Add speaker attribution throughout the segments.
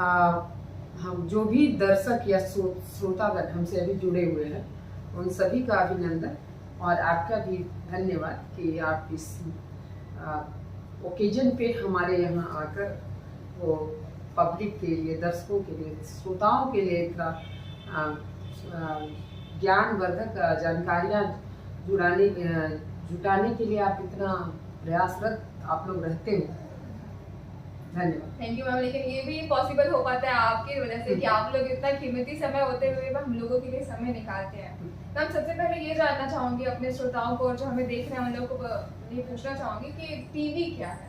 Speaker 1: हम जो भी दर्शक या श्रोतागण हमसे अभी जुड़े हुए हैं उन सभी का अभिनंदन और आपका भी धन्यवाद कि आप इस ओकेजन पे हमारे यहाँ आकर वो पब्लिक के लिए, दर्शकों के लिए, श्रोताओं के लिए इतना ज्ञानवर्धक जानकारियाँ जुटाने के लिए आप इतना प्रयासरत आप लोग रहते हो। धन्यवाद।
Speaker 2: Thank you ma'am. लेकिन ये भी पॉसिबल हो पाता है आपकी वजह से कि आप लोग इतना कीमती समय होते हुए हम लोगों के लिए समय निकालते हैं। तो हम सबसे पहले ये जानना चाहूँगी अपने श्रोताओं को और जो हमें देख रहे हैं उन लोगों को ये पूछना चाहूँगी कि टीबी क्या है?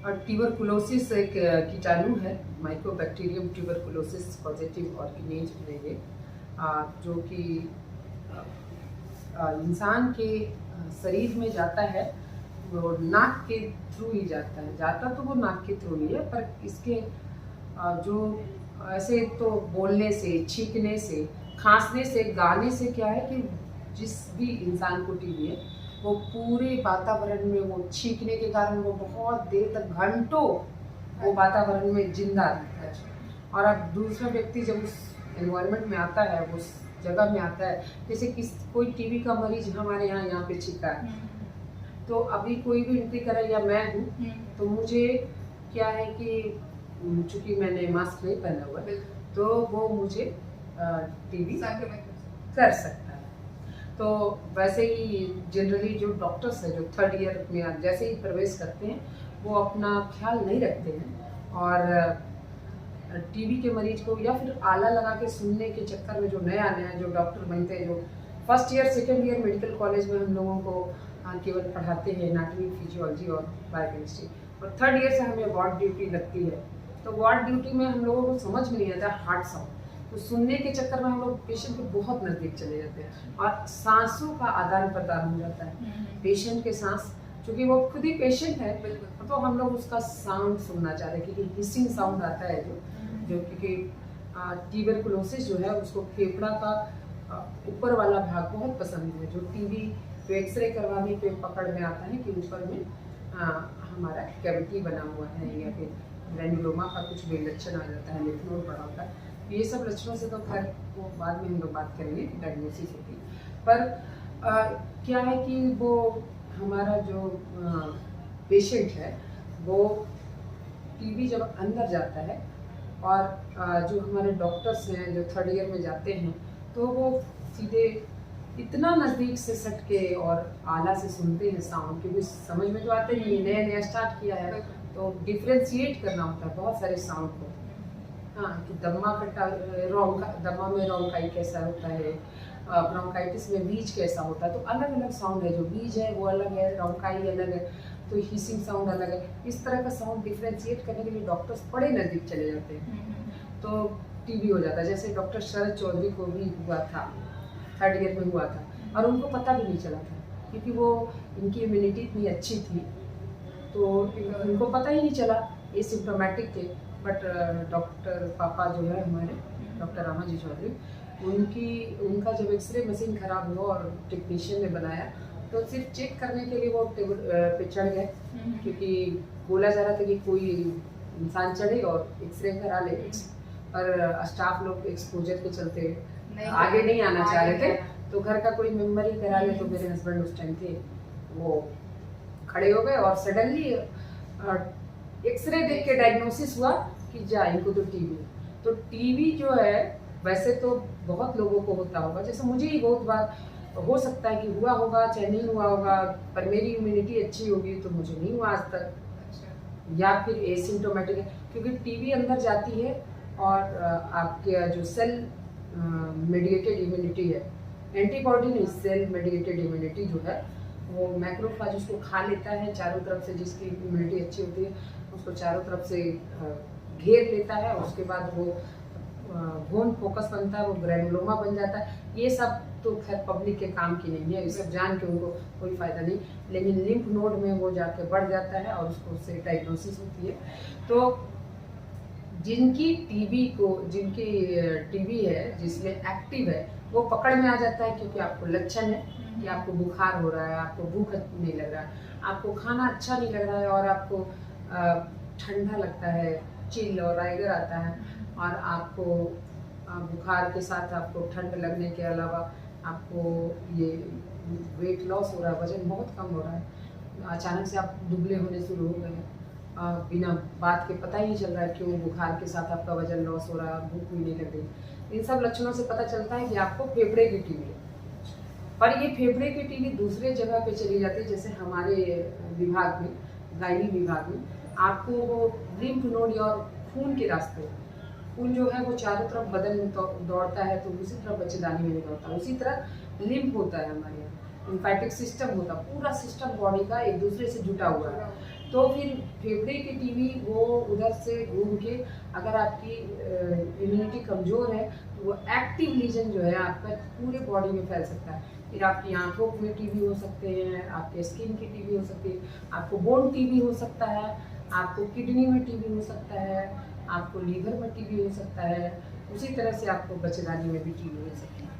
Speaker 1: और ट्यूबरकुलोसिस एक कीटाणु है, माइकोबैक्टीरियम ट्यूबरकुलोसिस पॉजिटिव ऑर्गेनेज है ये, जो कि इंसान के शरीर में जाता है, वो नाक के थ्रू ही जाता तो वो नाक के थ्रू ही है, पर इसके जो ऐसे तो बोलने से, छींकने से, खांसने से, गाने से क्या है कि जिस भी इंसान को टीबी है वो पूरे वातावरण में वो छींकने के कारण वो बहुत देर तक घंटों वो वातावरण में जिंदा रहता है। और अब दूसरा व्यक्ति जब उस एनवायरनमेंट में आता है, उस जगह में आता है, जैसे कोई टीबी का मरीज हमारे यहाँ पे छींका है, तो अभी कोई भी एंट्री करे या मैं हूँ तो मुझे क्या है कि चूंकि मैंने मास्क नहीं पहना हुआ तो वो मुझे टीबी कर सकता है। तो वैसे ही जनरली जो डॉक्टर्स हैं जो 3rd ईयर में जैसे ही प्रवेश करते हैं वो अपना ख्याल नहीं रखते हैं और टीबी के मरीज को या फिर आला लगा के सुनने के चक्कर में जो नया जो डॉक्टर बनते हैं, जो 1st year 2nd year medical college में हम लोगों को केवल पढ़ाते हैं एनाटॉमी, फिजियोलॉजी और बायोकेमिस्ट्री, और 3rd ईयर से हमें वार्ड ड्यूटी लगती है। तो वार्ड ड्यूटी में हम लोगों को समझ में नहीं आता हार्ट साउंड, तो सुनने के चक्कर में हम लोग पेशेंट के बहुत नज़दीक चले जाते हैं और सांसों का आदान प्रदान हो जाता है। पेशेंट के सांस, चूँकि वो खुद ही पेशेंट है, तो हम लोग उसका साउंड सुनना चाहते हैं, क्योंकि हिसिंग साउंड आता है जो क्योंकि ट्यूबरकुलोसिस जो है उसको फेफड़ा का ऊपर वाला भाग बहुत पसंद है, जो टीबी तो एक्सरे करवाने पे पकड़ में आता है कि ऊपर में हमारा कैविटी बना हुआ है या फिर ग्रैन्युलोमा का कुछ भी लक्षण आ जाता है, लिम्फ नोड बड़ा होता है। ये सब लक्षणों से तो खैर वो बाद में हम लोग बात करेंगे, डायग्नोसिस होती है। पर क्या है कि वो हमारा जो पेशेंट है वो टीबी जब अंदर जाता है और जो हमारे डॉक्टर्स हैं जो 3rd ईयर में जाते हैं तो वो सीधे इतना नज़दीक से सट के और आला से सुनते हैं साउंड, क्योंकि समझ में तो आते नहीं, नया स्टार्ट किया है तो डिफ्रेंशिएट करना होता है बहुत सारे साउंड को। हाँ, कि दमा में रोंकाई कैसा होता है, ब्रोंकाइटिस में बीज कैसा होता है, तो अलग अलग साउंड है, जो बीज है वो अलग है, रोंकाई अलग है, तो हिसिंग साउंड अलग है। इस तरह का साउंड डिफ्रेंशिएट करने के लिए डॉक्टर्स बड़े नज़दीक चले जाते हैं तो टीबी हो जाता है। जैसे डॉक्टर शरद चौधरी को भी हुआ था, 3rd ईयर में हुआ था और उनको पता भी नहीं चला था, क्योंकि वो इनकी इम्यूनिटी इतनी अच्छी थी तो इनको पता ही नहीं चला, ये सिम्टोमेटिक थे। बट डॉक्टर पापा जो है हमारे डॉक्टर रामाजी चौधरी, उनका जब एक्सरे मशीन खराब हुआ और टेक्नीशियन ने बनाया तो सिर्फ चेक करने के लिए वो टेबल पे चढ़ गए, क्योंकि बोला जा रहा था कि कोई इंसान चढ़े और एक्सरे करा ले, पर स्टाफ लोग एक्सपोजर के चलते आगे नहीं आना चाह रहे थे, तो घर का कोई मेंबर ही करा ले। तो मेरे हस्बैंड उस टाइम थे, वो खड़े हो गए और सडनली एक्सरे देख के डायग्नोसिस हुआ कि इनको तो टीबी है। तो टीबी जो है वैसे तो बहुत लोगों को होता होगा, जैसे मुझे ही बहुत बार हो सकता है कि हुआ होगा चाहे नहीं हुआ होगा, पर मेरी इम्यूनिटी अच्छी होगी तो मुझे नहीं हुआ आज तक, या फिर एसिम्टोमेटिक है, क्योंकि टीबी अंदर जाती है और आपके जो सेल मेडिएटेड इम्यूनिटी है, एंटीबॉडी नहीं, सेल मेडिएटेड इम्यूनिटी जो है वो मैक्रोफेज उसको खा लेता है चारों तरफ से, जिसकी इम्यूनिटी अच्छी होती है उसको चारों तरफ से घेर लेता है, उसके बाद वो बोन फोकस बनता है, वो ग्रैनुलोमा बन जाता है। ये सब तो खैर पब्लिक के काम की नहीं है, ये सब जान के उनको कोई फायदा नहीं, लेकिन लिम्फ नोड में वो जाके बढ़ जाता है और उसको उससे डायग्नोसिस होती है। तो जिनकी टीबी है, जिसमें एक्टिव है, वो पकड़ में आ जाता है, क्योंकि आपको लक्षण है कि आपको बुखार हो रहा है, आपको भूख नहीं लग रहा है, आपको खाना अच्छा नहीं लग रहा है और आपको ठंडा लगता है, चिल और राइगर आता है, और आपको बुखार के साथ आपको ठंड लगने के अलावा आपको ये वेट लॉस हो रहा है, वजन बहुत कम हो रहा है, अचानक से आप दुबले होने शुरू हो गए हैं, बिना बात के पता ही नहीं चल रहा है क्यों बुखार के साथ आपका वजन लॉस हो रहा है, भूख भी नहीं लग रही। इन सब लक्षणों से पता चलता है कि आपको फेफड़े की टीबी है। पर ये फेफड़े की टीबी दूसरे जगह पे चली जाती है, जैसे हमारे विभाग में, गायनी विभाग में, आपको वो लिम्फ नोड और खून के रास्ते, खून जो है वो चारों तरफ बदन में दौड़ता है, तो उसी तरह बच्चेदानी में भी दौड़ता है, उसी तरह लिम्फ होता है हमारे यहाँ, लिम्फेटिक सिस्टम होता है, पूरा सिस्टम बॉडी का एक दूसरे से जुटा हुआ है। तो फिर फेफड़े की टीबी वो उधर से घूम के, अगर आपकी इम्यूनिटी कमज़ोर है तो वो एक्टिव लीजन जो है आपका पूरे बॉडी में फैल सकता है। फिर आपकी आंखों में टीबी हो सकते हैं, आपके स्किन की टीबी हो सकती है, आपको बोन टीबी हो सकता है, आपको किडनी में टीबी हो सकता है, आपको लीवर में टीबी हो सकता है, उसी तरह से आपको बच्चेदानी में भी टीबी हो सकती है।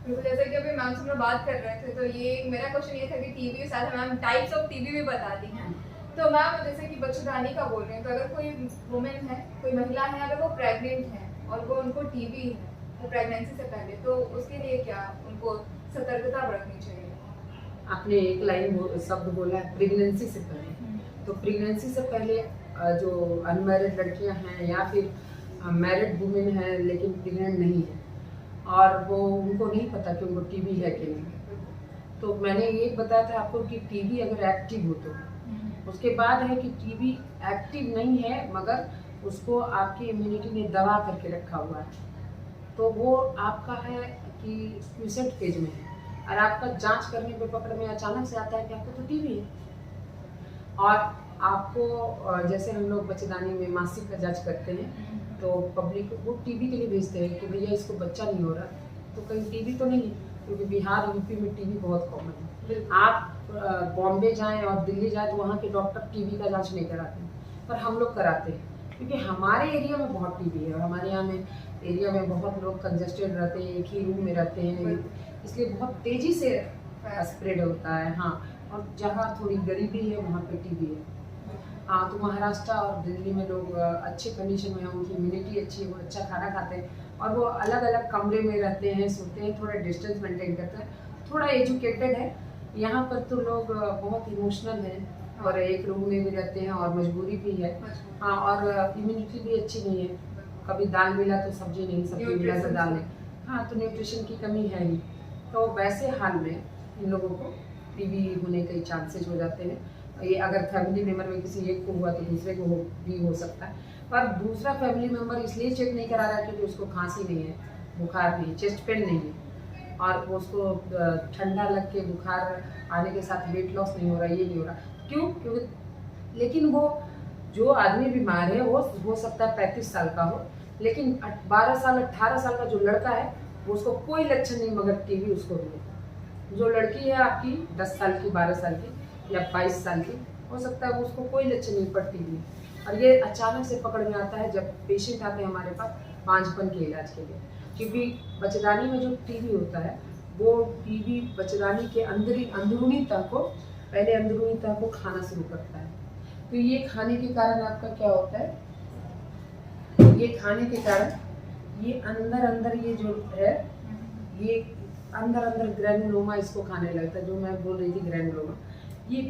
Speaker 2: बिल्कुल, जैसे कि अभी मैम से हम लोग बात कर रहे थे, तो ये मेरा क्वेश्चन ये था कि टीबी के साथ मैम टाइप्स ऑफ टीबी भी बता दी हैं। तो मैम जैसे कि बच्चेदानी का बोल रहे हैं, तो अगर कोई वुमेन है, कोई महिला है, अगर वो प्रेग्नेंट है और वो उनको टीबी है वो प्रेगनेंसी से पहले, तो उसके लिए क्या उनको सतर्कता बरतनी चाहिए?
Speaker 1: आपने एक लाइन शब्द बोला है प्रेगनेंसी से पहले, तो प्रेगनेंसी से पहले जो अनमैरिड लड़कियां हैं या फिर मैरिड वुमेन है लेकिन प्रेग्नेंट नहीं है और वो उनको नहीं पता कि उनको टीबी है कि नहीं, तो मैंने ये बताया था आपको कि टीबी अगर एक्टिव हो तो, उसके बाद है कि टीबी एक्टिव नहीं है मगर उसको आपकी इम्यूनिटी ने दबा करके रखा हुआ है, तो वो आपका है कि क्यूसेंट फेज में है और आपका जांच करने पे पकड़ में अचानक से आता है कि आपको तो टीबी है। और आपको जैसे हम लोग बच्चेदानी में मासिक का जांच करते हैं तो पब्लिक वो टीबी के लिए भेजते हैं कि भैया इसको बच्चा नहीं हो रहा, तो कहीं टीबी तो नहीं है, क्योंकि बिहार यूपी में टीबी बहुत कॉमन है। आप बॉम्बे जाएं और दिल्ली जाएं तो वहाँ के डॉक्टर टीबी का जांच नहीं कराते हैं, पर हम लोग कराते हैं क्योंकि हमारे एरिया में बहुत टीबी है और हमारे यहाँ में एरिया में बहुत लोग कंजेस्टेड रहते हैं, एक ही रूम में रहते हैं, इसलिए बहुत तेज़ी से स्प्रेड होता है। हाँ, और जहाँ थोड़ी गरीबी है वहाँ पे टीबी है। हाँ, तो महाराष्ट्र और दिल्ली में लोग अच्छे कंडीशन में हैं, उनकी इम्यूनिटी अच्छी है, वो अच्छा खाना खाते हैं और वो अलग अलग कमरे में रहते हैं, सोते हैं, थोड़ा डिस्टेंस मेंटेन करते हैं, थोड़ा एजुकेटेड है। यहाँ पर तो लोग बहुत इमोशनल हैं और एक रूम में भी रहते हैं और मजबूरी भी है। हाँ, और इम्यूनिटी भी अच्छी नहीं है, कभी दाल मिला तो सब्जी नहीं, सब्जी मिला तो दाल नहीं। हाँ, तो न्यूट्रिशन की कमी है ही, तो वैसे हाल में इन लोगों को टीबी होने के चांसेस हो जाते हैं। ये अगर फैमिली मेम्बर में किसी एक को हुआ तो दूसरे को भी हो सकता है, पर दूसरा फैमिली मेम्बर इसलिए चेक नहीं करा रहा है क्योंकि उसको खांसी नहीं है, बुखार नहीं, चेस्ट पेन नहीं है और उसको ठंडा लग के बुखार आने के साथ वेट लॉस नहीं हो रहा, ये नहीं हो रहा। क्यों? क्योंकि लेकिन वो जो आदमी बीमार है वो हो सकता है 35 साल का हो, लेकिन 12 साल 18 साल का जो लड़का है वो उसको कोई लक्षण नहीं मगर टीबी उसको भी है। जो लड़की है आपकी 10 साल की, 12 साल की या 22 साल की, हो सकता है उसको कोई लक्षण नहीं पर टीबी, और ये अचानक से पकड़ में आता है जब पेशेंट आते हैं हमारे पास बांझपन के इलाज के लिए। क्योंकि बच्चेदानी में जो टीबी होता है वो टीबी बच्चेदानी के अंदरूनी तह को, पहले अंदरूनी तह को खाना शुरू करता है। तो ये खाने के कारण आपका क्या होता है, ये खाने के कारण ये अंदर ये जो है ये अंदर ग्रैनुलोमा इसको खाने लगता है, जो मैं बोल रही थी ग्रैनुलोमा। ये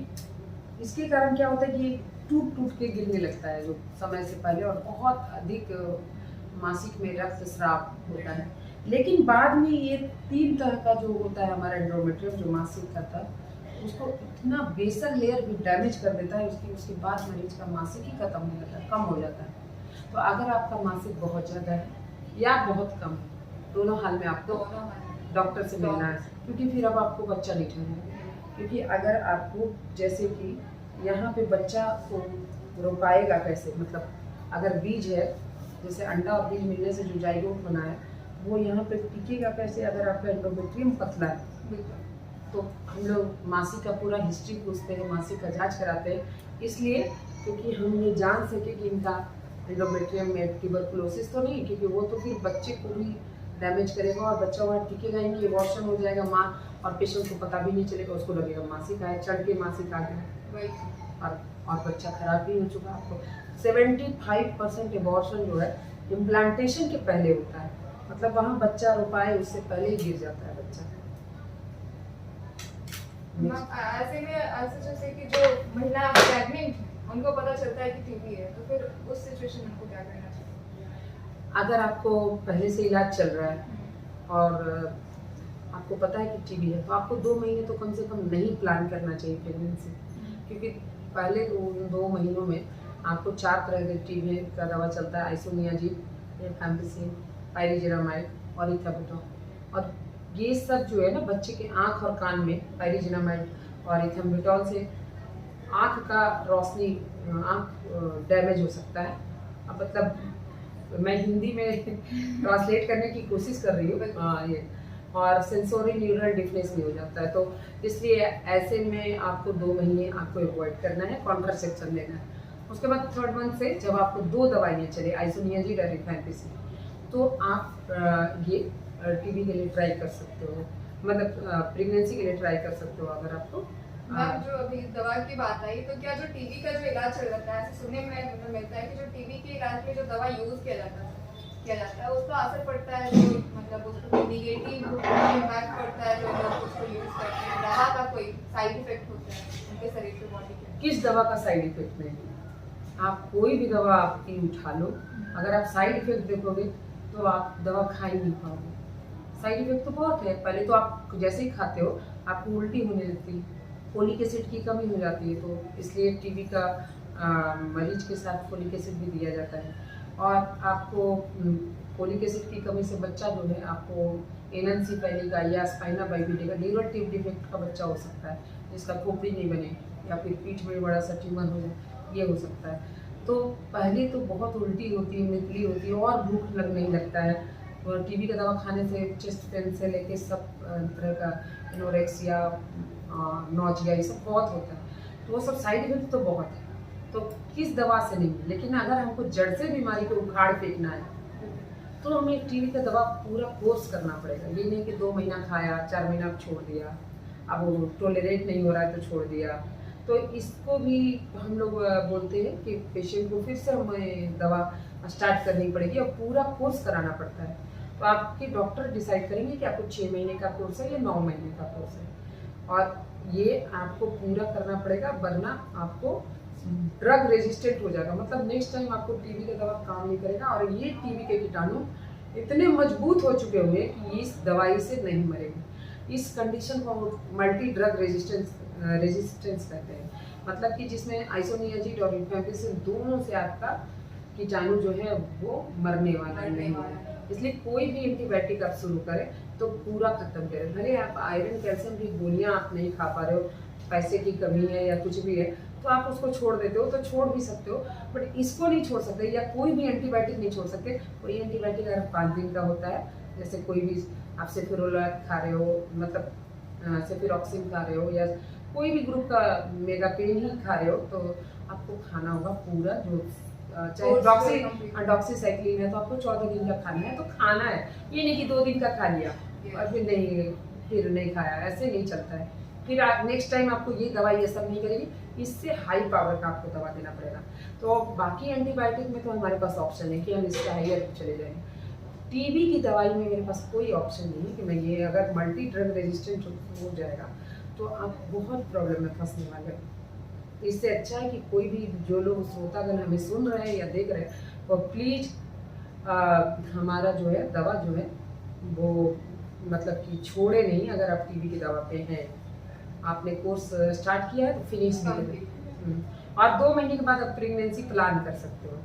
Speaker 1: इसके कारण क्या होता है कि टूट के गिरने लगता है जो समय से पहले, और बहुत अधिक मासिक में रक्तस्राव होता है। लेकिन बाद में ये 3 तरह का जो होता है हमारा एंडोमेट्रियम जो मासिक का था, उसको इतना बेसल लेयर भी डैमेज कर देता है उसके बाद मरीज का मासिक ही खत्म हो जाता है, कम हो जाता है। तो अगर आपका मासिक बहुत ज़्यादा है या बहुत कम है, दोनों हाल में आपको डॉक्टर से मिलना है, क्योंकि फिर अब आपको बच्चा नहीं ठहरेगा। क्योंकि अगर आपको जैसे कि यहाँ पे बच्चा को रोपाएगा कैसे, मतलब अगर बीज है, जैसे अंडा और बीज मिलने से जो जाइगोट बना है वो यहाँ पे टिकेगा कैसे, अगर आपका एंडोमेट्रियम पतला है। तो हम लोग मासिक का पूरा हिस्ट्री पूछते हैं, मासिक का जांच कराते हैं, इसलिए क्योंकि हम ये जान सके कि इनका एंडोमेट्रियम में ट्यूबरकुलोसिस तो नहीं, क्योंकि वो तो फिर बच्चे को भी डैमेज करेगा और बच्चा वहाँ टिकेगा ही नहीं, वॉशन हो जाएगा माँ, और पेशेंट को पता भी नहीं चलेगा, उसको लगेगा मासिक आया, चढ़ के मासिक आ गया और बच्चा खराब भी हो चुका आपको। 75% एबॉर्शन जो है इम्प्लांटेशन के पहले होता है, मतलब वहाँ बच्चा रोपाए उससे पहले ही गिर जाता है बच्चा।
Speaker 2: ऐसे में ऐसे जैसे कि जो महिला प्रेग्नेंट है उनको पता चलता है कि टीबी है, तो फिर उस सिचुएशन में उनको क्या करना चाहिए?
Speaker 1: अगर आपको पहले से इलाज चल रहा है और आपको पता है कि टीबी है, तो आपको 2 महीने तो कम से कम नहीं प्लान करना चाहिए प्रेगनेंसी, क्योंकि पहले उन 2 महीनों में आपको 4 तरह के टीबी का दवा चलता है, आइसोनियाजिन, रिफैम्पिसिन, पाइरिजिनामाइड और इथाबिटॉल। और ये सब जो है ना बच्चे के आँख और कान में पाइरिजिनामाइड और इथाबिटॉल से आँख का रोशनी, आँख डैमेज हो सकता है। अब मतलब मैं हिंदी में ट्रांसलेट करने की कोशिश कर रही हूँ, ये और सेंसोरी न्यूरल डिफनेस भी हो जाता है, तो इसलिए ऐसे में आपको 2 महीने आपको अवॉइड करना है, कॉन्ट्रासेप्शन लेना है। उसके बाद 3rd मंथ से जब आपको 2 दवाइयाँ चले, आइसोनियाजिन और रिफैम्पिसिन, तो आप ये टीबी के लिए ट्राई कर सकते हो, मतलब प्रेगनेंसी के लिए ट्राई कर सकते हो अगर आपको।
Speaker 2: मैम जो अभी दवा की बात आई, तो क्या जो टीबी का जो इलाज चल रहा है, ऐसे सुनने में मतलब मिलता है कि जो टीबी के इलाज में जो दवा यूज किया जाता है उसका असर पड़ता है, जो मतलब उसको नेगेटिव इम्पैक्ट पड़ता है जो लोग उसको यूज करते हैं, दवा का कोई साइड इफेक्ट होता है उनके शरीर पे, बॉडी पे?
Speaker 1: किस दवा का साइड इफेक्ट नहीं है? आप कोई भी दवा आपकी उठा लो, अगर आप साइड इफेक्ट देखोगे तो आप दवा खा ही नहीं पाओगे। साइड इफेक्ट तो बहुत है। पहले तो आप जैसे ही खाते हो आपको उल्टी होने लगती है, फोलिक एसिड की कमी हो जाती है, तो इसलिए टीबी का मरीज के साथ फोलिक एसिड भी दिया जाता है। और आपको फोलिक एसिड की कमी से बच्चा जो है आपको एनेंसेफेलिका या स्पाइना बाइफिडिका न्यूरोटिव डिफेक्ट का बच्चा हो सकता है, जिसका खोपड़ी नहीं बने या फिर पीठ में बड़ा सा ट्यूमर हो जाए, ये हो सकता है। तो पहले तो बहुत उल्टी होती है, मितली होती है और भूख नहीं लगता है। और टीबी का दवा खाने से चेस्ट पेन से लेके सब तरह का एनोरेक्सिया, नौजिया, ये सब बहुत होता है। तो वो सब साइड इफेक्ट तो बहुत है, तो किस दवा से नहीं। लेकिन अगर हमको जड़ से बीमारी को उखाड़ फेंकना है तो हमें टीबी का दवा पूरा कोर्स करना पड़ेगा। ये नहीं कि 2 महीना खाया, 4 महीना छोड़ दिया, अब वो टॉलरेट नहीं हो रहा है तो छोड़ दिया। तो इसको भी हम लोग बोलते हैं कि पेशेंट को फिर से हमें दवा स्टार्ट करनी पड़ेगी और पूरा कोर्स कराना पड़ता है। तो आपके डॉक्टर डिसाइड करेंगे कि आपको 6 महीने का कोर्स है या 9 महीने का कोर्स है, और ये आपको पूरा करना पड़ेगा, वरना आपको ड्रग रेजिस्टेंट हो जाएगा। मतलब नेक्स्ट टाइम आपको टीबी का दवा काम नहीं करेगा, और ये टीबी के कीटाणु इतने मजबूत हो चुके हुए कि इस दवाई से नहीं मरेंगे। इस कंडीशन को मल्टी ड्रग रेजिस्टेंस कहते हैं, मतलब कि जिसमें आइसोनियाजिन और रिफैम्पिसिन दोनों से आपका कीटाणु जो है वो मरने वाला नहीं है। इसलिए कोई भी एंटीबायोटिक आप शुरू करें तो पूरा खत्म करें। भले आप आयरन कैल्शियम की गोलियां आप नहीं खा पा रहे हो, पैसे की कमी है या कुछ भी है, तो आप उसको छोड़ देते हो तो छोड़ भी सकते हो, बट इसको नहीं छोड़ सकते, या कोई भी एंटीबायोटिक नहीं छोड़ सकते। कोई एंटीबायोटिक अगर 5 दिन का होता है, जैसे कोई भी आप सेफिरोलैक खा रहे हो, मतलब सेफिरॉक्सिन खा रहे हो, या कोई भी ग्रुप का मेगापेन ही खा रहे हो, तो आपको खाना होगा पूरा, जो चाहे डॉक्सीसाइक्लिन है तो आपको 14 दिन का खाना है, तो खाना है। ये नहीं कि 2 दिन का खा लिया और फिर नहीं खाया, ऐसे नहीं चलता है। फिर नेक्स्ट टाइम आपको ये दवा ये सब नहीं करेगी, इससे हाई पावर का आपको दवा देना पड़ेगा। तो बाकी एंटीबायोटिक में तो हमारे पास ऑप्शन है कि हम इससे हाइयर चले जाएंगे। टीबी की दवाई में मेरे पास कोई ऑप्शन नहीं है कि मैं ये, अगर मल्टी ड्रग रेजिस्टेंट हो जाएगा तो आप बहुत प्रॉब्लम में फंसने वाले हैं। तो इससे अच्छा है कि कोई भी जो लोग श्रोतागण हमें सुन रहे हैं या देख रहे हैं, वो प्लीज़ हमारा जो है दवा जो है वो मतलब कि छोड़े नहीं। अगर आप टीबी की दवा पे हैं, आपने कोर्स स्टार्ट किया है तो फिनिश भी और 2 महीने के बाद आप प्रेगनेंसी प्लान कर सकते हो।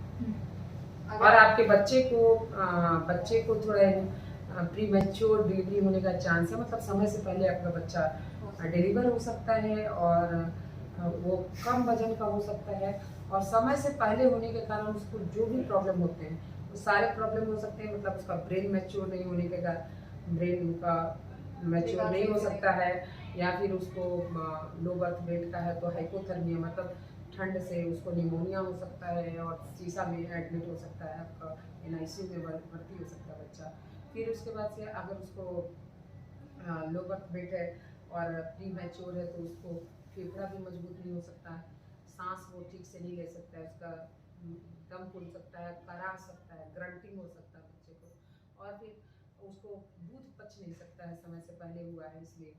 Speaker 1: और आपके बच्चे को थोड़ा प्री मैच्योर डिलीवरी होने का चांस है, मतलब समय से पहले आपका बच्चा डिलीवर हो सकता है, और वो कम वजन का हो सकता है, और समय से पहले होने के कारण उसको जो भी प्रॉब्लम होते हैं वो सारे प्रॉब्लम हो सकते हैं। मतलब उसका ब्रेन मैच्योर नहीं होने के कारण ब्रेन का मैच्योर नहीं हो सकता है, या फिर उसको लो बर्थ वेट का है तो हाइपोथर्मिया, मतलब ठंड से उसको निमोनिया हो सकता है, और शीशा में एडमिट हो सकता है, आपका NICU में भर्ती हो सकता है बच्चा। फिर उसके बाद से अगर उसको लो बर्थ वेट है और प्री मैच्योर है तो उसको फेफड़ा भी मजबूत नहीं हो सकता है, सांस वो ठीक से नहीं ले सकता है, उसका दम फूल सकता है, करा सकता है, ग्रंटिंग हो सकता है बच्चे को, और फिर उसको दूध पच नहीं सकता है, समय से पहले हुआ है इसलिए।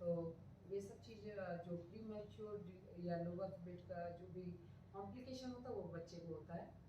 Speaker 1: तो ये सब चीज़ जो प्री मैच्योर या लो बर्थ वेट का जो भी कॉम्प्लिकेशन होता है वो बच्चे को होता है।